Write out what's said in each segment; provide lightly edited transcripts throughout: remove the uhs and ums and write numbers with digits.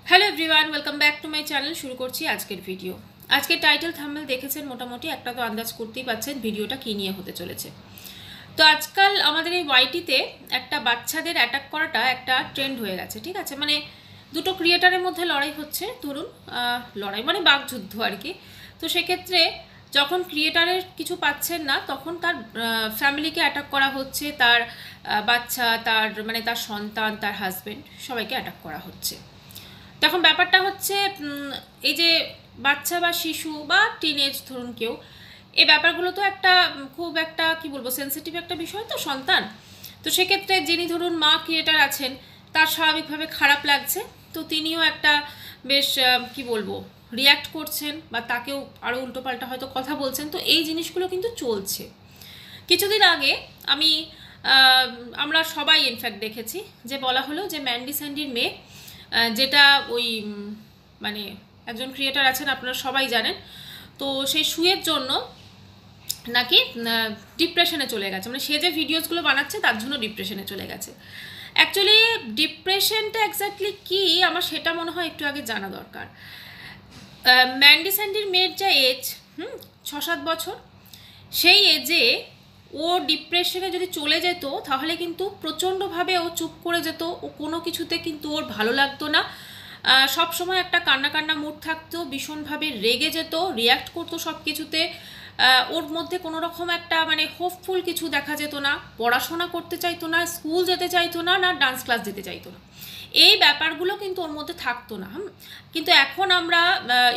Hello everyone, welcome back to my channel. শুরু করছি আজকের ভিডিও। আজকের টাইটেল থাম্বনেল দেখেছেন, মোটামুটি একটা তো আন্দাজ করতেই পারছেন ভিডিওটা কী নিয়ে হতে চলেছে। তো আজকাল আমাদের এই ওয়াইটিতে একটা বাচ্চাদের অ্যাটাক করাটা একটা ট্রেন্ড হয়ে গেছে, ঠিক আছে। মানে দুটো ক্রিয়েটারের মধ্যে লড়াই হচ্ছে, ধরুন লড়াই মানে বাকযুদ্ধ আর কি। তো সেক্ষেত্রে যখন ক্রিয়েটারের কিছু পাচ্ছেন না, তখন তার ফ্যামিলিকে অ্যাটাক করা হচ্ছে, তার বাচ্চা, তার মানে তার সন্তান, তার হাজব্যান্ড, সবাইকে অ্যাটাক করা হচ্ছে। তখন ব্যাপারটা হচ্ছে এই যে বাচ্চা বা শিশু বা টিনেজ ধরুন কেউ, এই ব্যাপারগুলো তো একটা খুব একটা কি বলবো সেন্সিটিভ একটা বিষয়, তো সন্তান। তো সেক্ষেত্রে যিনি ধরুন মা ক্রিয়েটার আছেন, তার স্বাভাবিকভাবে খারাপ লাগছে, তো তিনিও একটা বেশ কি বলবো রিয়্যাক্ট করছেন বা তাকেও আরও উল্টোপাল্টা হয়তো কথা বলছেন। তো এই জিনিসগুলো কিন্তু চলছে। কিছুদিন আগে আমি আমরা সবাই ইনফ্যাক্ট দেখেছি যে বলা হলো যে ম্যান্ডি স্যান্ডির মেয়ে, যেটা ওই মানে একজন ক্রিয়েটার আছেন, আপনারা সবাই জানেন, তো সেই শুয়ের জন্য নাকি ডিপ্রেশনে চলে গেছে। মানে সে যে ভিডিওসগুলো বানাচ্ছে তার জন্য ডিপ্রেশনে চলে গেছে। অ্যাকচুয়ালি ডিপ্রেশনটা এক্স্যাক্টলি কী আমার সেটা মনে হয় একটু আগে জানা দরকার। ম্যান্ডি স্যান্ডির মেয়ের যা এজ 6-7 বছর, সেই এজে ও ডিপ্রেশনে যদি চলে যেত তাহলে কিন্তু প্রচণ্ডভাবে ও চুপ করে যেত, ও কোনো কিছুতে কিন্তু ওর ভালো লাগতো না, সব সময় একটা কান্না কান্না মুড থাকতো, ভীষণভাবে রেগে যেত, রিয়্যাক্ট করতো সব কিছুতে। ওর মধ্যে কোনো রকম একটা মানে হোপফুল কিছু দেখা যেত না, পড়াশোনা করতে চাইতো না, স্কুল যেতে চাইতো না, না ডান্স ক্লাস যেতে চাইতো না, এই ব্যাপারগুলো কিন্তু ওর মধ্যে থাকতো না। কিন্তু এখন আমরা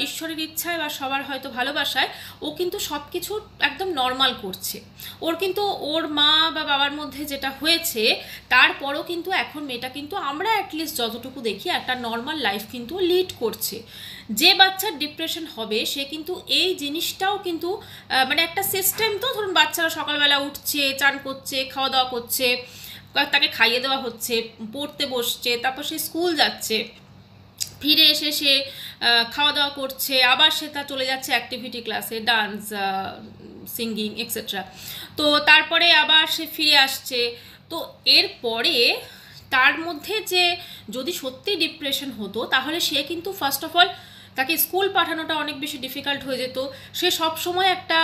ঈশ্বরের ইচ্ছায় বা সবার হয়তো ভালোবাসায় ও কিন্তু সব কিছু একদম নর্মাল করছে। ওর কিন্তু ওর মা বা বাবার মধ্যে যেটা হয়েছে, তারপরও কিন্তু এখন মেয়েটা কিন্তু আমরা অ্যাটলিস্ট যতটুকু দেখি একটা নর্মাল লাইফ কিন্তু লিড করছে। যে বাচ্চার ডিপ্রেশন হবে সে কিন্তু এই জিনিসটাও কিন্তু মানে একটা সিস্টেম, তো ধরুন বাচ্চারা সকালবেলা উঠছে, চান করছে, খাওয়া দাওয়া করছে, তাকে খাইয়ে দেওয়া হচ্ছে, পড়তে বসছে, তারপর সে স্কুল যাচ্ছে, ফিরে এসে সে খাওয়া দাওয়া করছে, আবার সে তা চলে যাচ্ছে অ্যাক্টিভিটি ক্লাসে, ডান্স, সিঙ্গিং এক্সেট্রা। তো তারপরে আবার সে ফিরে আসছে। তো এরপরে তার মধ্যে যে যদি সত্যি ডিপ্রেশন হতো তাহলে সে কিন্তু ফার্স্ট অফ অল তাকে স্কুল পাঠানোটা অনেক বেশি ডিফিকাল্ট হয়ে যেত, সে সব সময় একটা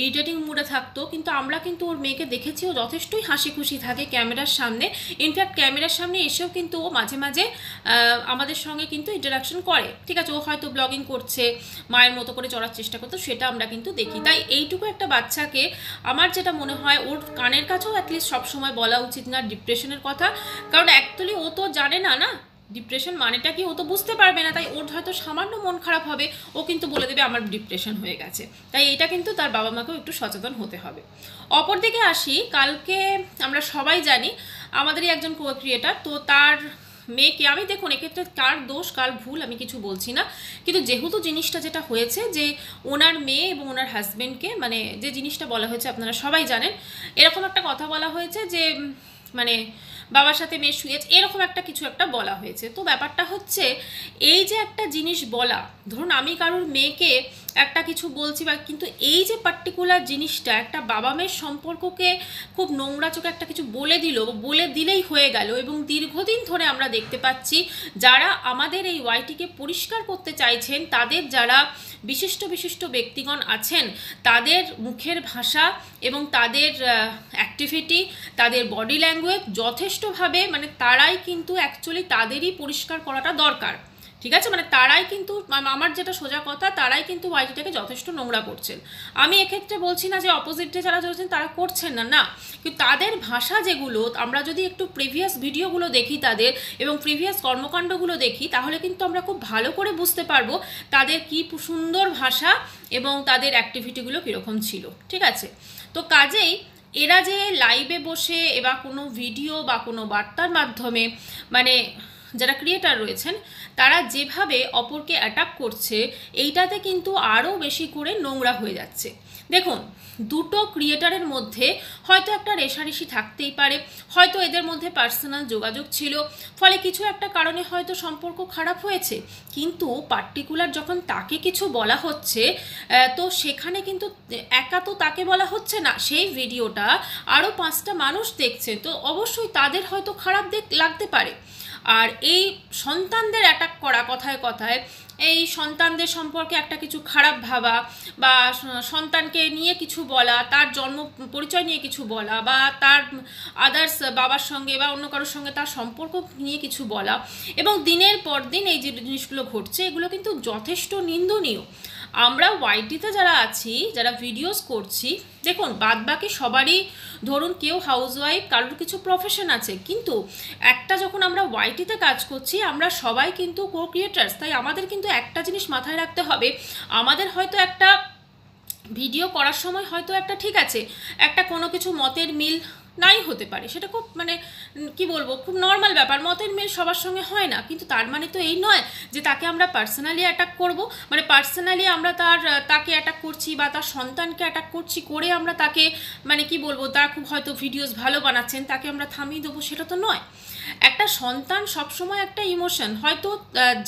ইরিটেটিং মুডে থাকতো। কিন্তু আমরা কিন্তু ওর মেয়েকে দেখেছি ও যথেষ্টই হাসি খুশি থাকে ক্যামেরার সামনে। ইনফ্যাক্ট ক্যামেরার সামনে এসেও কিন্তু ও মাঝে মাঝে আমাদের সঙ্গে কিন্তু ইন্টারাকশন করে, ঠিক আছে। ও হয়তো ব্লগিং করছে, মায়ের মতো করে চড়ার চেষ্টা করতো, সেটা আমরা কিন্তু দেখি। তাই এইটুকু একটা বাচ্চাকে আমার যেটা মনে হয় ওর কানের কাছেও অ্যাটলিস্ট সবসময় বলা উচিত না ডিপ্রেশনের কথা, কারণ অ্যাকচুয়ালি ও তো জানে না না ডিপ্রেশন মানেটা কি, ও তো বুঝতে পারবে না। তাই ওর হয়তো সামান্য মন খারাপ হবে, ও কিন্তু বলে দেবে আমার ডিপ্রেশন হয়ে গেছে। তাই এটা কিন্তু তার বাবা মাকেও একটু সচেতন হতে হবে। অপরদিকে আসি, কালকে আমরা সবাই জানি আমাদেরই একজন ক্রিয়েটার, তো তার মেয়েকে, আমি দেখুন এক্ষেত্রে কার দোষ কার ভুল আমি কিছু বলছি না, কিন্তু যেহেতু জিনিসটা যেটা হয়েছে যে ওনার মেয়ে এবং ওনার হাজব্যান্ডকে, মানে যে জিনিসটা বলা হয়েছে আপনারা সবাই জানেন, এরকম একটা কথা বলা হয়েছে যে মানে বাবার সাথে মেয়ে শুয়েছে, এরকম একটা কিছু একটা বলা হয়েছে। তো ব্যাপারটা হচ্ছে এই যে একটা জিনিস বলা, ধরুন আমি কারোর মেয়েকে একটা কিছু বলছি বা, কিন্তু এই যে পার্টিকুলার জিনিসটা একটা বাবা মেয়ের সম্পর্ককে খুব নোংরা চোখে একটা কিছু বলে দিল, বলে দিলেই হয়ে গেল। এবং দীর্ঘদিন ধরে আমরা দেখতে পাচ্ছি যারা আমাদের এই ওয়াইটিকে পরিষ্কার করতে চাইছেন, তাদের যারা বিশিষ্ট বিশিষ্ট ব্যক্তিগণ আছেন, তাদের মুখের ভাষা এবং তাদের অ্যাক্টিভিটি, তাদের বডি ল্যাঙ্গুয়েজ যথেষ্টভাবে মানে তারাই কিন্তু অ্যাকচুয়ালি তাদেরই পরিষ্কার করাটা দরকার, ঠিক আছে। মানে তারাই কিন্তু, আমার যেটা সোজা কথা, তারাই কিন্তু ওয়াইটিটাকে যথেষ্ট নোংরা করছেন। আমি এক্ষেত্রে বলছি না যে অপোজিটে যারা চলছেন তারা করছেন না, না, কিন্তু তাদের ভাষা যেগুলো আমরা যদি একটু প্রিভিয়াস ভিডিওগুলো দেখি তাদের এবং প্রিভিয়াস কর্মকাণ্ডগুলো দেখি, তাহলে কিন্তু আমরা খুব ভালো করে বুঝতে পারবো তাদের কি সুন্দর ভাষা এবং তাদের অ্যাক্টিভিটিগুলো কীরকম ছিল, ঠিক আছে। তো কাজেই এরা যে লাইভে বসে বা কোনো ভিডিও বা কোনো বার্তার মাধ্যমে মানে যারা ক্রিয়েটার রয়েছেন তারা যেভাবে অপরকে অ্যাটাক করছে, এইটাতে কিন্তু আরও বেশি করে নোংরা হয়ে যাচ্ছে। দেখুন, দুটো ক্রিয়েটারের মধ্যে হয়তো একটা রেষারেষি থাকতেই পারে, হয়তো এদের মধ্যে পার্সোনাল যোগাযোগ ছিল, ফলে কিছু একটা কারণে হয়তো সম্পর্ক খারাপ হয়েছে। কিন্তু পার্টিকুলার যখন তাকে কিছু বলা হচ্ছে, তো সেখানে কিন্তু একা তো তাকে বলা হচ্ছে না, সেই ভিডিওটা আরও 5টা মানুষ দেখছে, তো অবশ্যই তাদের হয়তো খারাপ লাগতে পারে। আর এই সন্তানদের অ্যাটাক করা কথায় কথায়, এই সন্তানদের সম্পর্কে একটা কিছু খারাপ ভাবা বা সন্তানকে নিয়ে কিছু বলা, তার জন্ম পরিচয় নিয়ে কিছু বলা বা তার আদার্স বাবার সঙ্গে বা অন্য কারোর সঙ্গে তার সম্পর্ক নিয়ে কিছু বলা, এবং দিনের পর দিন এই যে জিনিসগুলো ঘটছে এগুলো কিন্তু যথেষ্ট নিন্দনীয়। আমরা ওয়াইটিতে যারা আছি, যারা ভিডিওস করছি, দেখুন বাদবাকি সবারই ধরুন কেউ হাউসওয়াইফ, কারোর কিছু প্রফেশন আছে, কিন্তু একটা যখন আমরা ওয়াইটিতে কাজ করছি আমরা সবাই কিন্তু কো ক্রিয়েটার্স। তাই আমাদের কিন্তু একটা জিনিস মাথায় রাখতে হবে, আমাদের হয়তো একটা ভিডিও করার সময় হয়তো একটা ঠিক আছে একটা কোনো কিছু মতের মিল নাই হতে পারে, সেটা খুব মানে কি বলবো, খুব নর্মাল ব্যাপার, মতের মিল সবার সঙ্গে হয় না, কিন্তু তার মানে তো এই নয় যে তাকে আমরা পার্সোনালি অ্যাটাক করব, মানে পার্সোনালি আমরা তাকে অ্যাটাক করছি বা তার সন্তানকে অ্যাটাক করছি করে আমরা তাকে মানে কি বলবো, তারা খুব হয়তো ভিডিওস ভালো বানাচ্ছেন তাকে আমরা থামিয়ে দেবো, সেটা তো নয়। একটা সন্তান সবসময় একটা ইমোশন, হয়তো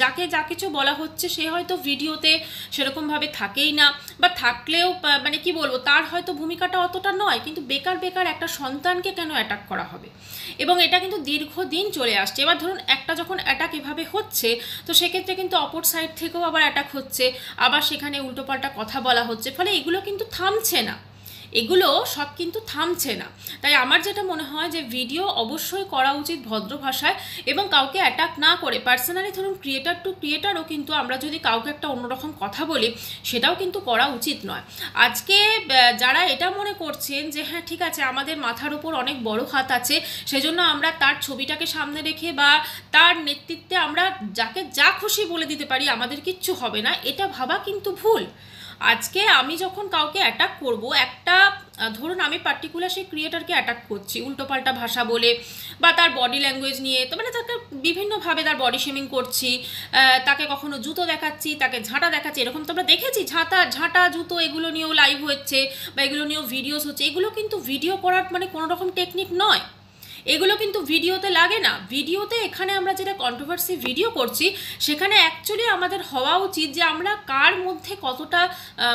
যাকে যা কিছু বলা হচ্ছে সে হয়তো ভিডিওতে সেরকমভাবে থাকেই না, বা থাকলেও মানে কি বলবো তার হয়তো ভূমিকাটা অতটা নয়, কিন্তু বেকার বেকার একটা সন্তানকে কেন অ্যাটাক করা হবে? এবং এটা কিন্তু দীর্ঘদিন চলে আসছে। এবার ধরুন একটা যখন অ্যাটাক এভাবে হচ্ছে, তো সেক্ষেত্রে কিন্তু অপর সাইড থেকেও আবার অ্যাটাক হচ্ছে, আবার সেখানে উল্টোপাল্টা কথা বলা হচ্ছে, ফলে এগুলো কিন্তু থামছে না, এগুলো সব কিন্তু থামছে না। তাই আমার যেটা মনে হয় যে ভিডিও অবশ্যই করা উচিত ভদ্র ভাষায় এবং কাউকে অ্যাটাক না করে। পার্সোনালি ধরুন ক্রিয়েটার টু ক্রিয়েটারও কিন্তু আমরা যদি কাউকে একটা অন্যরকম কথা বলি সেটাও কিন্তু করা উচিত নয়। আজকে যারা এটা মনে করছেন যে হ্যাঁ ঠিক আছে আমাদের মাথার উপর অনেক বড় হাত আছে, সেজন্য আমরা তার ছবিটাকে সামনে রেখে বা তার নেতৃত্বে আমরা যাকে যা খুশি বলে দিতে পারি, আমাদের কিচ্ছু হবে না, এটা ভাবা কিন্তু ভুল। আজকে আমি যখন কাউকে অ্যাটাক করব, একটা ধরুন আমি পার্টিকুলার সেই ক্রিয়েটারকে অ্যাটাক করছি উল্টোপাল্টা ভাষা বলে বা তার বডি ল্যাঙ্গুয়েজ নিয়ে, তো মানে তাকে বিভিন্নভাবে তার বডি শেমিং করছি, তাকে কখনো জুতো দেখাচ্ছি, তাকে ঝাঁটা দেখাচ্ছি, এরকম তো আমরা দেখেছি, ঝাঁটা জুতো এগুলো নিয়েও লাইভ হচ্ছে বা এগুলো নিয়েও ভিডিওস হচ্ছে। এগুলো কিন্তু ভিডিও করার মানে কোনো রকম টেকনিক নয়, এগুলো কিন্তু ভিডিওতে লাগে না। ভিডিওতে এখানে আমরা যেটা কন্ট্রোভার্সি ভিডিও করছি সেখানে অ্যাকচুয়ালি আমাদের হওয়া উচিত যে আমরা কার মধ্যে কতটা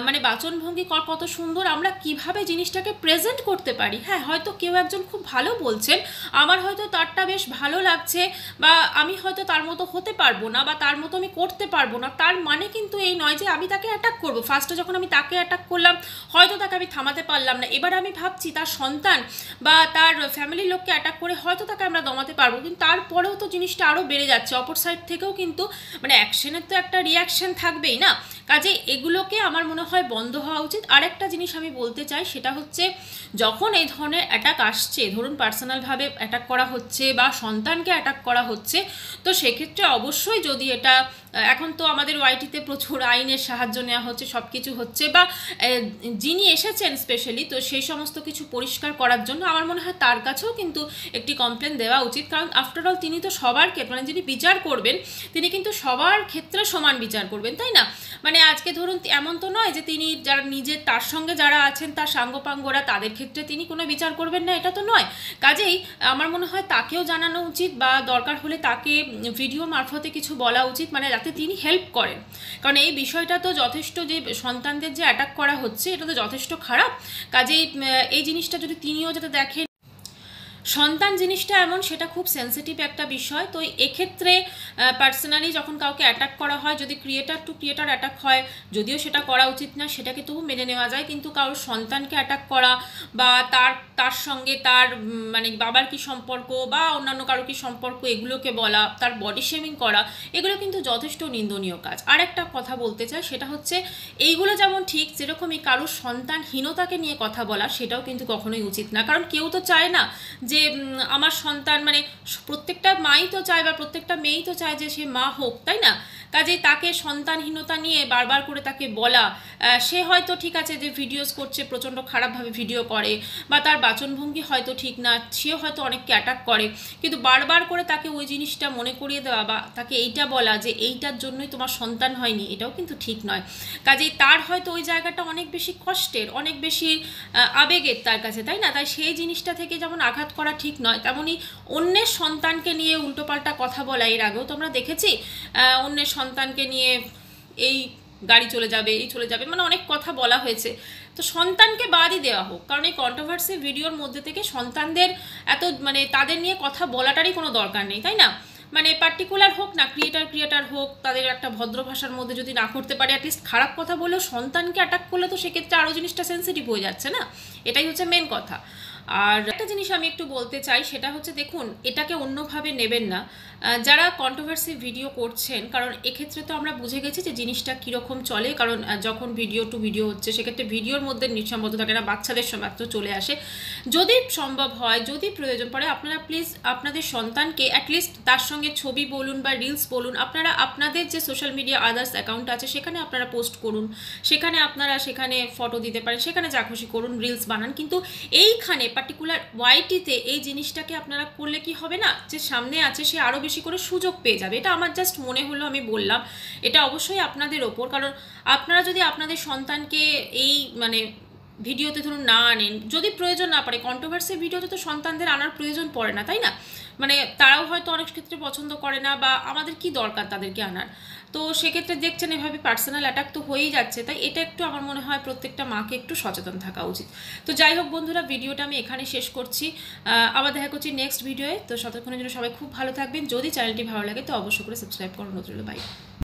মানে বাচনভঙ্গি কত সুন্দর, আমরা কিভাবে জিনিসটাকে প্রেজেন্ট করতে পারি। হ্যাঁ হয়তো কেউ একজন খুব ভালো বলছেন, আমার হয়তো তারটা বেশ ভালো লাগছে বা আমি হয়তো তার মতো হতে পারবো না বা তার মতো আমি করতে পারবো না, তার মানে কিন্তু এই নয় যে আমি তাকে অ্যাটাক করবো। ফার্স্টে যখন আমি তাকে অ্যাটাক করলাম হয়তো তাকে আমি থামাতে পারলাম না, এবার আমি ভাবছি তার সন্তান বা তার ফ্যামিলির লোককে অ্যাটাক করে হয়তো তাকে আমরা দমাতে পারবো, কিন্তু তারপরেও তো জিনিসটা আরও বেড়ে যাচ্ছে, অপর সাইড থেকেও কিন্তু মানে অ্যাকশনের তো একটা রিয়াকশন থাকবেই না। কাজে এগুলোকে আমার মনে হয় বন্ধ হওয়া উচিত। আরেকটা জিনিস আমি বলতে চাই, সেটা হচ্ছে যখন এই ধরনের অ্যাটাক আসছে, ধরুন পার্সোনালভাবে অ্যাটাক করা হচ্ছে বা সন্তানকে অ্যাটাক করা হচ্ছে, তো সেক্ষেত্রে অবশ্যই যদি এটা এখন তো আমাদের ওয়াইটিতে প্রচুর আইনের সাহায্য নেওয়া হচ্ছে, সব কিছু হচ্ছে, বা যিনি এসেছেন স্পেশালি তো সেই সমস্ত কিছু পরিষ্কার করার জন্য আমার মনে হয় তার কাছেও কিন্তু একটি কমপ্লেন দেওয়া উচিত। কারণ আফটারঅল তিনি তো সবার ক্ষেত্রে মানে যিনি বিচার করবেন তিনি কিন্তু সবার ক্ষেত্রে সমান বিচার করবেন, তাই না? মানে আজকে ধরুন এমন তো নয় যে তিনি যারা নিজের তার সঙ্গে যারা আছেন তার সাঙ্গপাঙ্গরা তাদের ক্ষেত্রে তিনি কোনো বিচার করবেন না, এটা তো নয়। কাজেই আমার মনে হয় তাকেও জানানো উচিত বা দরকার হলে তাকে ভিডিও মারফতে কিছু বলা উচিত, মানে যাতে তিনি হেল্প করেন। কারণ এই বিষয়টা তো যথেষ্ট, যে সন্তানদের যে অ্যাটাক করা হচ্ছে এটা তো যথেষ্ট খারাপ। কাজেই এই জিনিসটা যদি তিনিও যাতে দেখেন, সন্তান জিনিসটা এমন, সেটা খুব সেন্সিটিভ একটা বিষয়। তো এক্ষেত্রে পার্সোনালি যখন কাউকে অ্যাটাক করা হয়, যদি ক্রিয়েটার টু ক্রিয়েটার অ্যাটাক হয়, যদিও সেটা করা উচিত না, সেটাকে তবু মেনে নেওয়া যায়, কিন্তু কারোর সন্তানকে অ্যাটাক করা বা তার সঙ্গে তার মানে বাবার কি সম্পর্ক বা অন্যান্য কারো কি সম্পর্ক এগুলোকে বলা, তার বডি শেমিং করা, এগুলো কিন্তু যথেষ্ট নিন্দনীয় কাজ। আর একটা কথা বলতে চাই, সেটা হচ্ছে এইগুলো যেমন ঠিক, যেরকমই কারোর সন্তানহীনতাকে নিয়ে কথা বলা সেটাও কিন্তু কখনোই উচিত না। কারণ কেউ তো চায় না যে আমার সন্তান, মানে প্রত্যেকটা মাই তো চায় বা প্রত্যেকটা মেয়েই তো চায় যে সে মা হোক, তাই না? কাজেই তাকে সন্তানহীনতা নিয়ে বারবার করে তাকে বলা, সে হয়তো ঠিক আছে যে ভিডিওস করছে, প্রচণ্ড খারাপভাবে ভিডিও করে বা তার বাচনভঙ্গি হয়তো ঠিক না, সেও হয়তো অনেককে অ্যাটাক করে, কিন্তু বারবার করে তাকে ওই জিনিসটা মনে করিয়ে দেওয়া বা তাকে এইটা বলা যে এইটার জন্যই তোমার সন্তান হয়নি, এটাও কিন্তু ঠিক নয়। কাজেই তার হয়তো ওই জায়গাটা অনেক বেশি কষ্টের, অনেক বেশি আবেগের তার কাছে, তাই না? তাই সেই জিনিসটা থেকে যেমন আঘাত করা ঠিক নয়, তেমনই অন্যের সন্তানকে নিয়ে উল্টোপাল্টা কথা বলা, এর আগেও তোমরা দেখেছি অন্যের সন্তানকে নিয়ে এই গাড়ি চলে যাবে, এই চলে যাবে, মানে অনেক কথা বলা হয়েছে। তো সন্তানকে বাদই দেওয়া হোক, কারণ এই কন্ট্রোভার্সি ভিডিওর মধ্যে থেকে সন্তানদের এত মানে তাদের নিয়ে কথা বলাটারই কোনো দরকার নেই, তাই না? মানে পার্টিকুলার হোক না, ক্রিয়েটার হোক, তাদের একটা ভদ্র ভাষার মধ্যে যদি না করতে পারে, অ্যাটলিস্ট খারাপ কথা বলেও সন্তানকে অ্যাটাক করলে তো সেক্ষেত্রে আরও জিনিসটা সেন্সিটিভ হয়ে যাচ্ছে না, এটাই হচ্ছে মেন কথা। আর একটা জিনিস আমি একটু বলতে চাই, সেটা হচ্ছে দেখুন, এটাকে অন্যভাবে নেবেন না যারা কন্ট্রোভার্সি ভিডিও করছেন, কারণ এক্ষেত্রে তো আমরা বুঝে গেছি যে জিনিসটা কীরকম চলে। কারণ যখন ভিডিও টু ভিডিও হচ্ছে সেক্ষেত্রে ভিডিওর মধ্যে নিঃসম্মত থাকে না, বাচ্চাদের সময় তো চলে আসে। যদি সম্ভব হয়, যদি প্রয়োজন পড়ে, আপনারা প্লিজ আপনাদের সন্তানকে অ্যাটলিস্ট তার সঙ্গে ছবি বলুন বা রিলস বলুন, আপনারা আপনাদের যে সোশ্যাল মিডিয়া আদার্স অ্যাকাউন্ট আছে সেখানে আপনারা পোস্ট করুন, সেখানে আপনারা সেখানে ফটো দিতে পারেন, সেখানে যা খুশি করুন, রিলস বানান। কিন্তু এইখানে পার্টিকুলার ওয়াইটিতে এই জিনিসটাকে আপনারা করলে কি হবে না, যে সামনে আছে সে আরও বেশি করে সুযোগ পেয়ে যাবে। এটা আমার জাস্ট মনে হলো, আমি বললাম। এটা অবশ্যই আপনাদের ওপর, কারণ আপনারা যদি আপনাদের সন্তানকে এই মানে ভিডিওতে ধরুন না আনেন, যদি প্রয়োজন না পড়ে, কন্ট্রোভার্সি ভিডিওতে তো সন্তানদের আনার প্রয়োজন পড়ে না, তাই না? মানে তারাও হয়তো অনেক ক্ষেত্রে পছন্দ করে না, বা আমাদের কি দরকার তাদেরকে আনার। তো সেক্ষেত্রে দেখছেন এভাবে পার্সোনাল অ্যাটাক তো হয়েই যাচ্ছে। তাই এটা একটু আমার মনে হয় প্রত্যেকটা মাকে একটু সচেতন থাকা উচিত। তো যাই হোক বন্ধুরা, ভিডিওটা আমি এখানে শেষ করছি। আবার দেখা করছি নেক্সট ভিডিওয়ে। তো ততক্ষণের জন্য সবাই খুব ভালো থাকবেন। যদি চ্যানেলটি ভালো লাগে তো অবশ্যই করে সাবস্ক্রাইব করুন। বাই।